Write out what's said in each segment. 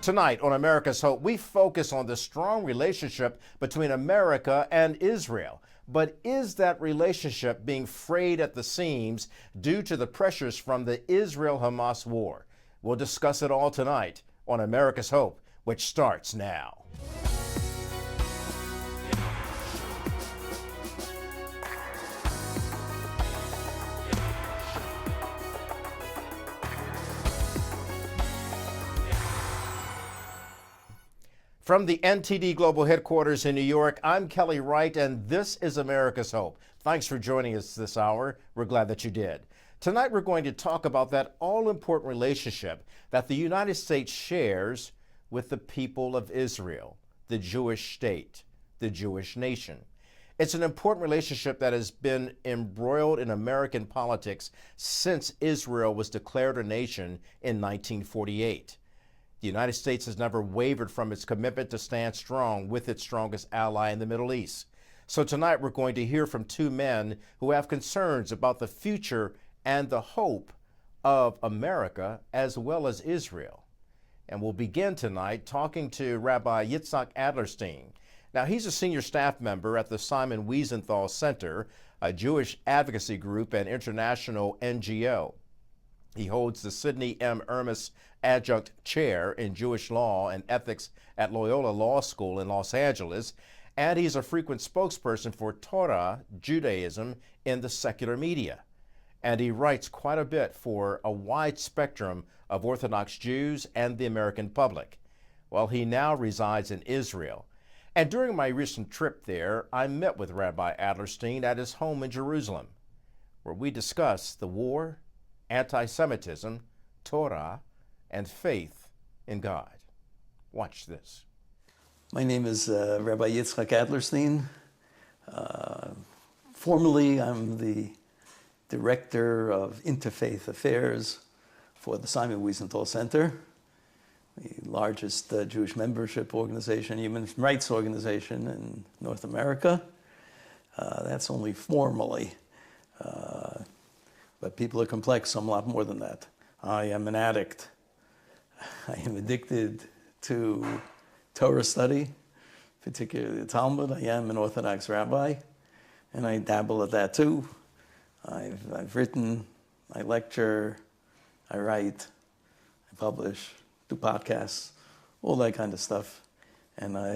Tonight on America's Hope, we focus on the strong relationship between America and Israel. But is that relationship being frayed at the seams due to the pressures from the Israel-Hamas war? We'll discuss it all tonight on America's Hope, which starts now. From the NTD Global Headquarters in New York, I'm Kelly Wright, and this is America's Hope. Thanks for joining us this hour. We're glad that you did. Tonight, we're going to talk about that all-important relationship that the United States shares with the people of Israel, the Jewish state, the Jewish nation. It's an important relationship that has been embroiled in American politics since Israel was declared a nation in 1948. The United States has never wavered from its commitment to stand strong with its strongest ally in the Middle East. So tonight we're going to hear from two men who have concerns about the future and the hope of America as well as Israel. And we'll begin tonight talking to Rabbi Yitzchok Adlerstein. Now, he's a senior staff member at the Simon Wiesenthal Center, a Jewish advocacy group and international NGO. He holds the Sidney M. Ermis Adjunct Chair in Jewish Law and Ethics at Loyola Law School in Los Angeles, and he's a frequent spokesperson for Torah, Judaism, in the secular media. And he writes quite a bit for a wide spectrum of Orthodox Jews and the American public. Well, he now resides in Israel. And during my recent trip there, I met with Rabbi Adlerstein at his home in Jerusalem, where we discussed the war, anti-Semitism, Torah, and faith in God. Watch this. My name is Rabbi Yitzchok Adlerstein. Formally, I'm the Director of Interfaith Affairs for the Simon Wiesenthal Center, the largest Jewish membership organization, human rights organization in North America. That's only formally. But people are complex, so I'm a lot more than that. I am an addict. I am addicted to Torah study, particularly the Talmud. I am an Orthodox rabbi, and I dabble at that too. I've written, I lecture, I write, I publish, do podcasts, all that kind of stuff. And I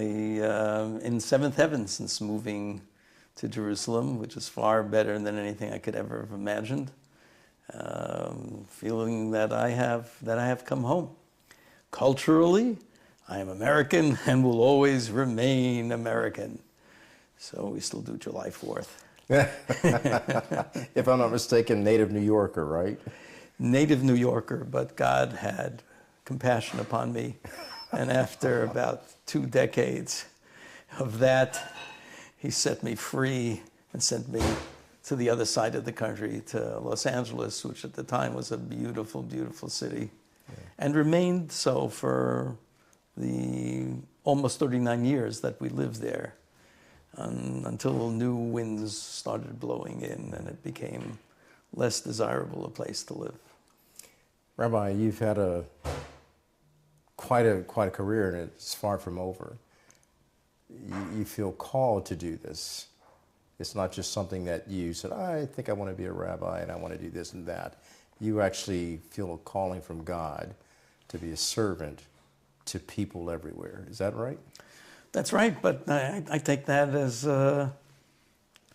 in seventh heaven since moving to Jerusalem, which is far better than anything I could ever have imagined. Feeling that I have come home. Culturally, I am American and will always remain American. So we still do July 4th. If I'm not mistaken, native New Yorker, right? Native New Yorker, but God had compassion upon me. And after about 2 decades of that, he set me free and sent me to the other side of the country, to Los Angeles, which at the time was a beautiful, beautiful city, and remained so for the almost 39 years that we lived there, until new winds started blowing in and it became less desirable a place to live. Rabbi, you've had quite a career, and it's far from over. You feel called to do this. It's not just something that you said, I think I want to be a rabbi and I want to do this and that. You actually feel a calling from God to be a servant to people everywhere. Is that right? That's right, but I take that as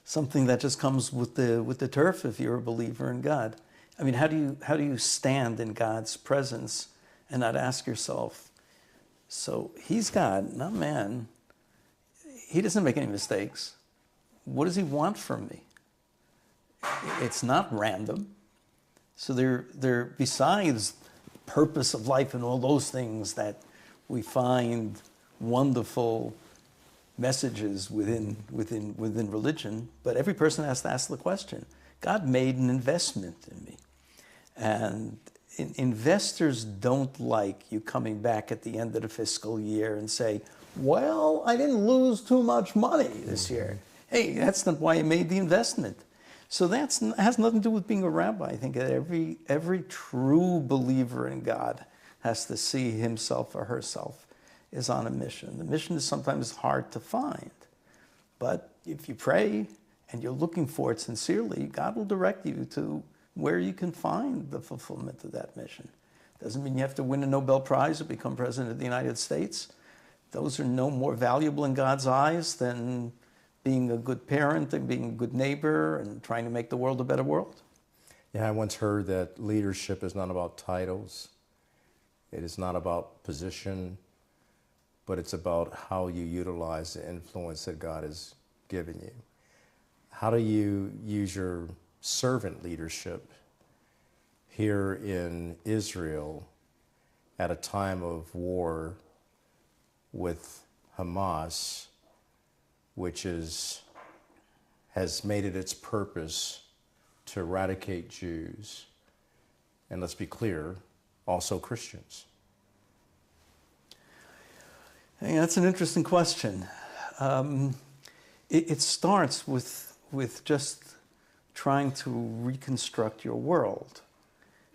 something that just comes with the turf if you're a believer in God. I mean, how do you stand in God's presence and not ask yourself, so he's God, not man. He doesn't make any mistakes. What does he want from me? It's not random. So there besides purpose of life and all those things that we find wonderful messages within religion, but every person has to ask the question. God made an investment in me. And investors don't like you coming back at the end of the fiscal year and say, well, I didn't lose too much money this year. Hey, that's not why you made the investment. So that has nothing to do with being a rabbi. I think that every true believer in God has to see himself or herself is on a mission. The mission is sometimes hard to find, but if you pray and you're looking for it sincerely, God will direct you to where you can find the fulfillment of that mission. Doesn't mean you have to win a Nobel Prize or become president of the United States. Those are no more valuable in God's eyes than being a good parent and being a good neighbor and trying to make the world a better world. Yeah, I once heard that leadership is not about titles. It is not about position, but it's about how you utilize the influence that God has given you. How do you use your servant leadership here in Israel at a time of war with Hamas, which has made it its purpose to eradicate Jews, and let's be clear, also Christians? Hey, that's an interesting question. It starts with just trying to reconstruct your world.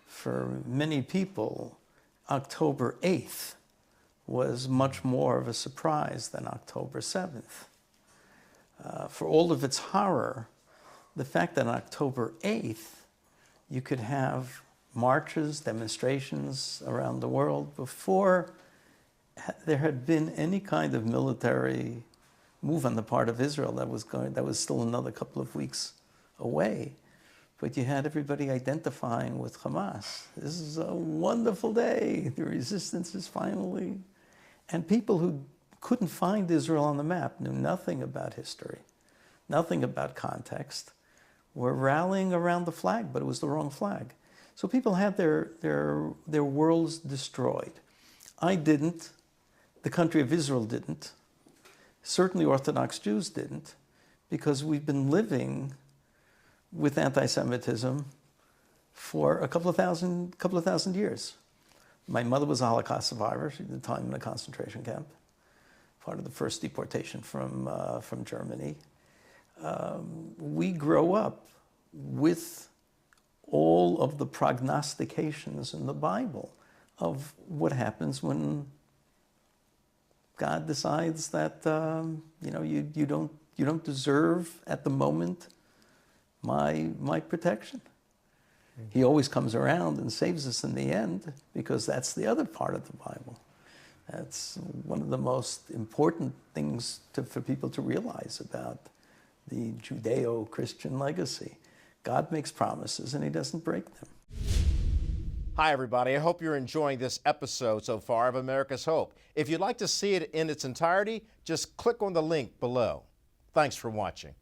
For many people, October 8th was much more of a surprise than October 7th. For all of its horror, the fact that on October 8th you could have marches, demonstrations around the world before there had been any kind of military move on the part of Israel that was still another couple of weeks away. But you had everybody identifying with Hamas. This is a wonderful day. The resistance is finally... And people who couldn't find Israel on the map, knew nothing about history, nothing about context, were rallying around the flag, but it was the wrong flag. So people had their worlds destroyed. I didn't. The country of Israel didn't. Certainly Orthodox Jews didn't, because we've been living with anti-Semitism for a couple of thousand years. My mother was a Holocaust survivor. She did time in a concentration camp, part of the first deportation from Germany. We grow up with all of the prognostications in the Bible of what happens when God decides that you don't deserve at the moment my protection. He always comes around and saves us in the end, because that's the other part of the Bible. That's one of the most important things for people to realize about the Judeo-Christian legacy. God makes promises and he doesn't break them. Hi, everybody. I hope you're enjoying this episode so far of America's Hope. If you'd like to see it in its entirety, just click on the link below. Thanks for watching.